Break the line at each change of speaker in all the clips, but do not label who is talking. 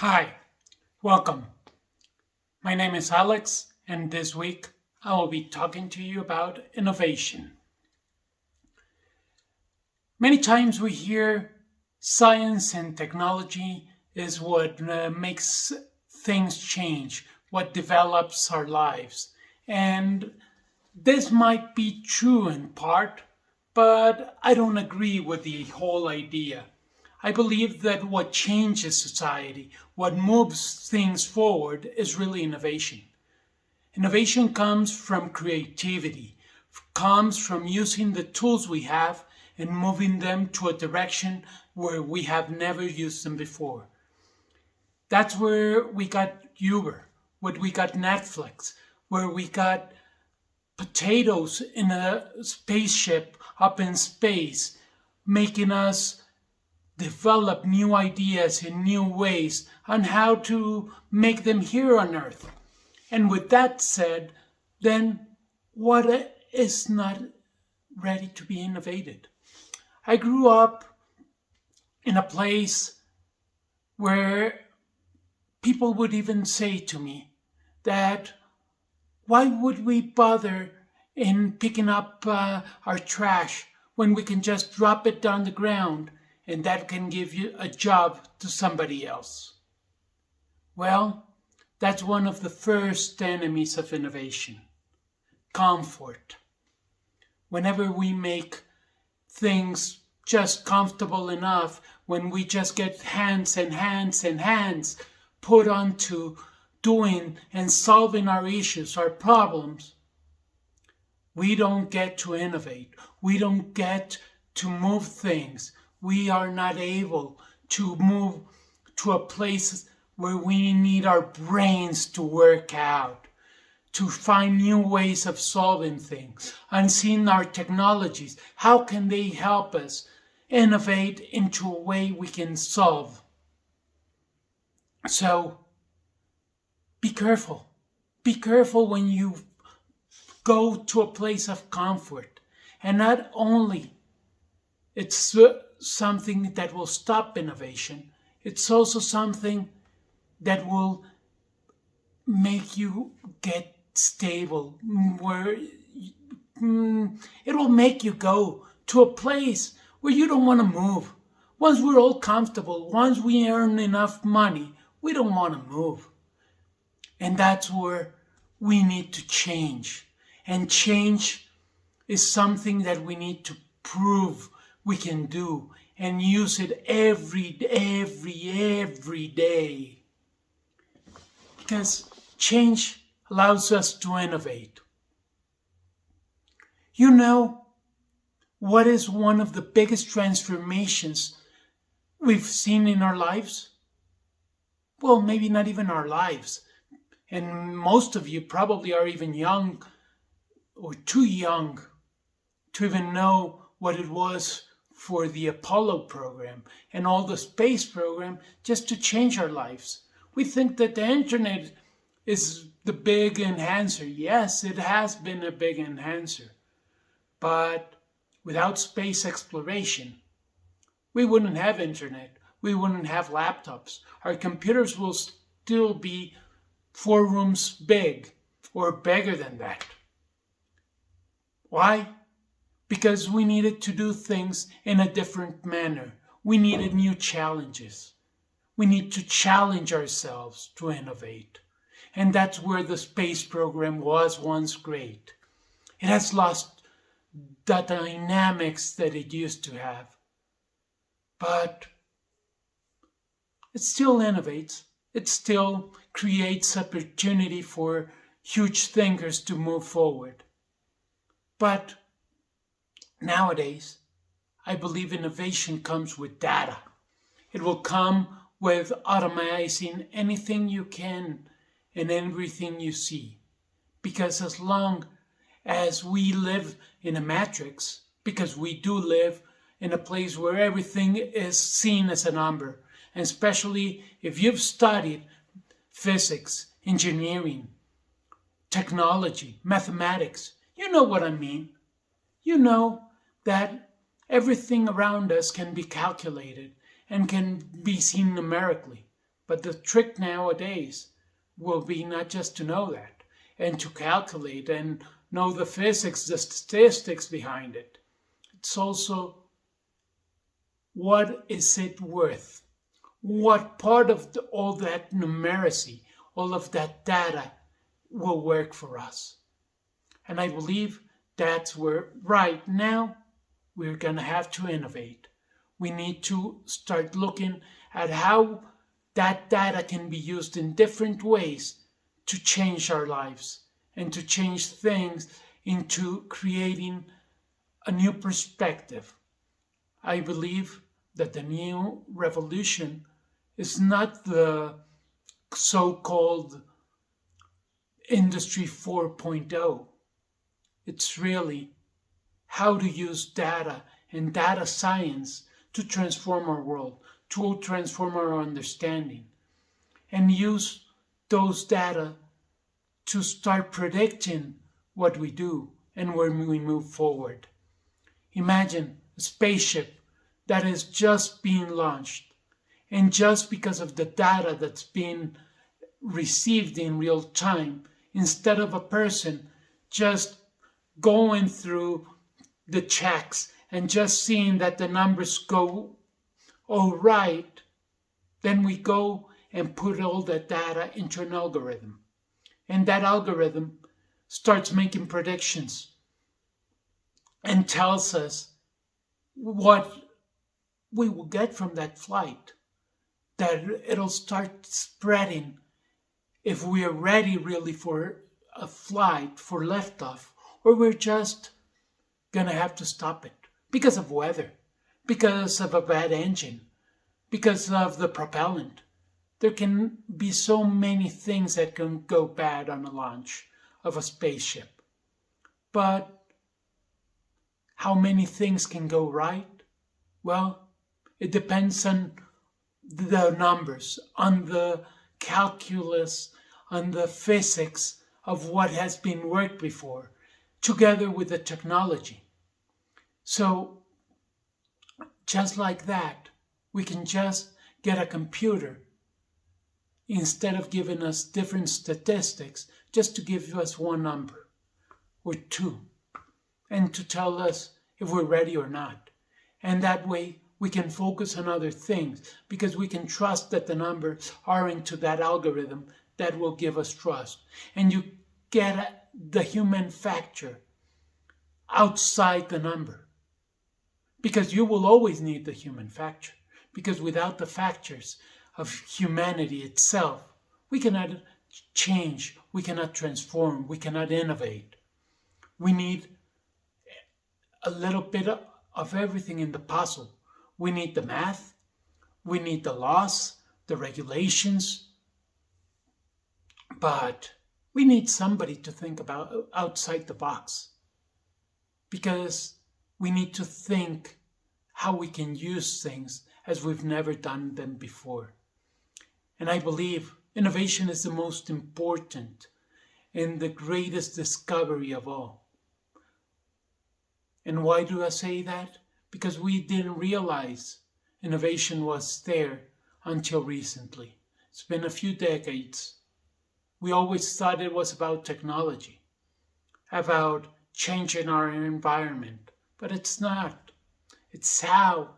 Hi, welcome. My name is Alex, and this week I will be talking to you about innovation. Many times we hear science and technology is what makes things change, what develops our lives. And this might be true in part, but I don't agree with the whole idea. I believe that what changes society, what moves things forward, is really innovation. Innovation comes from creativity, comes from using the tools we have and moving them to a direction where we have never used them before. That's where we got Uber, where we got Netflix, where we got potatoes in a spaceship up in space, making us develop new ideas in new ways on how to make them here on Earth. And with that said, then what is not ready to be innovated? I grew up in a place where people would even say to me that why would we bother in picking up our trash when we can just drop it down the ground and that can give you a job to somebody else? Well, that's one of the first enemies of innovation. Comfort. Whenever we make things just comfortable enough, when we just get hands and hands and hands put onto doing and solving our issues, our problems, we don't get to innovate. We don't get to move things. We are not able to move to a place where we need our brains to work out, to find new ways of solving things, and seeing our technologies. How can they help us innovate into a way we can solve? So, be careful. Be careful when you go to a place of comfort. And not only it's something that will stop innovation, it's also something that will make you get stable, where it will make you go to a place where you don't want to move. Once we're all comfortable, once we earn enough money, we don't want to move. And that's where we need to change. And change is something that we need to prove we can do and use it every day. Because change allows us to innovate. You know what is one of the biggest transformations we've seen in our lives? Well, maybe not even our lives. And most of you probably are even young or too young to even know what it was for the Apollo program and all the space program just to change our lives. We think that the internet is the big enhancer. Yes, it has been a big enhancer. But without space exploration, we wouldn't have internet. We wouldn't have laptops. Our computers will still be 4 rooms big or bigger than that. Why? Because we needed to do things in a different manner. We needed new challenges. We need to challenge ourselves to innovate. And that's where the space program was once great. It has lost the dynamics that it used to have. But it still innovates. It still creates opportunity for huge thinkers to move forward. But nowadays, I believe innovation comes with data. It will come with automating anything you can and everything you see. Because as long as we live in a matrix, because we do live in a place where everything is seen as a number, and especially if you've studied physics, engineering, technology, mathematics, you know what I mean. You know that everything around us can be calculated and can be seen numerically. But the trick nowadays will be not just to know that and to calculate and know the physics, the statistics behind it. It's also, what is it worth? What part of all that numeracy, all of that data will work for us? And I believe that's where right now we're going to have to innovate. We need to start looking at how that data can be used in different ways to change our lives and to change things into creating a new perspective. I believe that the new revolution is not the so-called Industry 4.0. It's really how to use data and data science to transform our world, to transform our understanding, and use those data to start predicting what we do and where we move forward. Imagine a spaceship that is just being launched, and just because of the data that's being received in real time, instead of a person just going through the checks and just seeing that the numbers go all right, then we go and put all that data into an algorithm. And that algorithm starts making predictions and tells us what we will get from that flight, that it'll start spreading if we are ready really for a flight, for liftoff, or we're just gonna have to stop it because of weather, because of a bad engine, because of the propellant. There can be so many things that can go bad on a launch of a spaceship. But how many things can go right? Well, it depends on the numbers, on the calculus, on the physics of what has been worked before, together with the technology. So, just like that, we can just get a computer, instead of giving us different statistics, just to give us one number or two, and to tell us if we're ready or not. And that way we can focus on other things, because we can trust that the numbers are into that algorithm that will give us trust. And you get the human factor outside the number, because you will always need the human factor, because without the factors of humanity itself, we cannot change, we cannot transform, we cannot innovate. We need a little bit of everything in the puzzle. We need the math, we need the laws, the regulations, but we need somebody to think about outside the box, because we need to think how we can use things as we've never done them before. And I believe innovation is the most important and the greatest discovery of all. And why do I say that? Because we didn't realize innovation was there until recently. It's been a few decades. We always thought it was about technology, about changing our environment, but it's not. It's how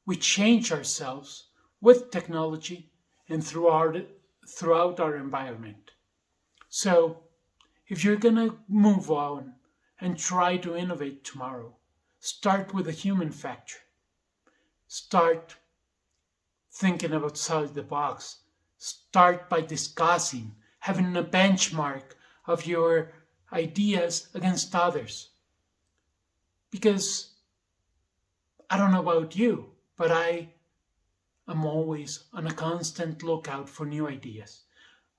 we change ourselves with technology and throughout our environment. So, if you're going to move on and try to innovate tomorrow, start with a human factor. Start thinking outside the box. Start by discussing, having a benchmark of your ideas against others. Because I don't know about you, but I am always on a constant lookout for new ideas.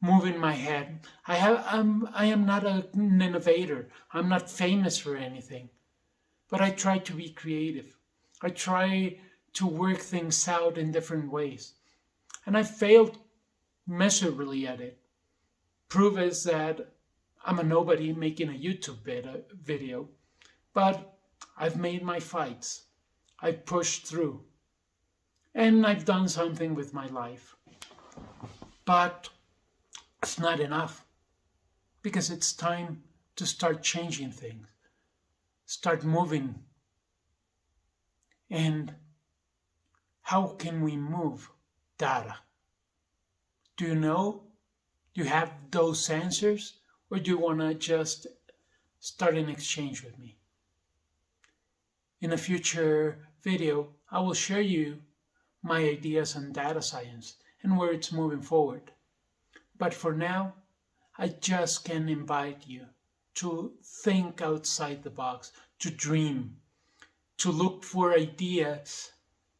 Moving my head. I am not an innovator. I'm not famous for anything. But I try to be creative. I try to work things out in different ways. And I failed miserably at it. Proof is that I'm a nobody making a YouTube video. But I've made my fights. I've pushed through. And I've done something with my life. But it's not enough, because it's time to start changing things, start moving. And how can we move data? Do you know? Do you have those answers? Or do you want to just start an exchange with me? In a future video, I will share you my ideas on data science and where it's moving forward. But for now, I just can invite you to think outside the box, to dream, to look for ideas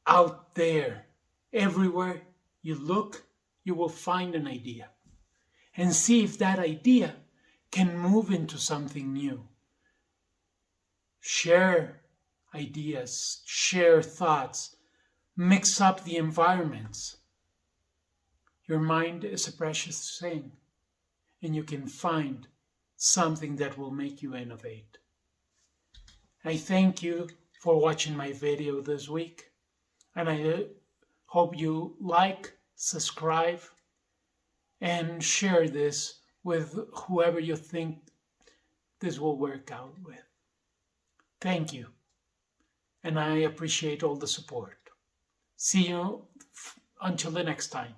out there. Everywhere you look, you will find an idea. And see if that idea can move into something new. Share ideas, share thoughts, mix up the environments. Your mind is a precious thing, and you can find something that will make you innovate. I thank you for watching my video this week, and I hope you like, subscribe, and share this with whoever you think this will work out with. Thank you, and I appreciate all the support. See you until the next time.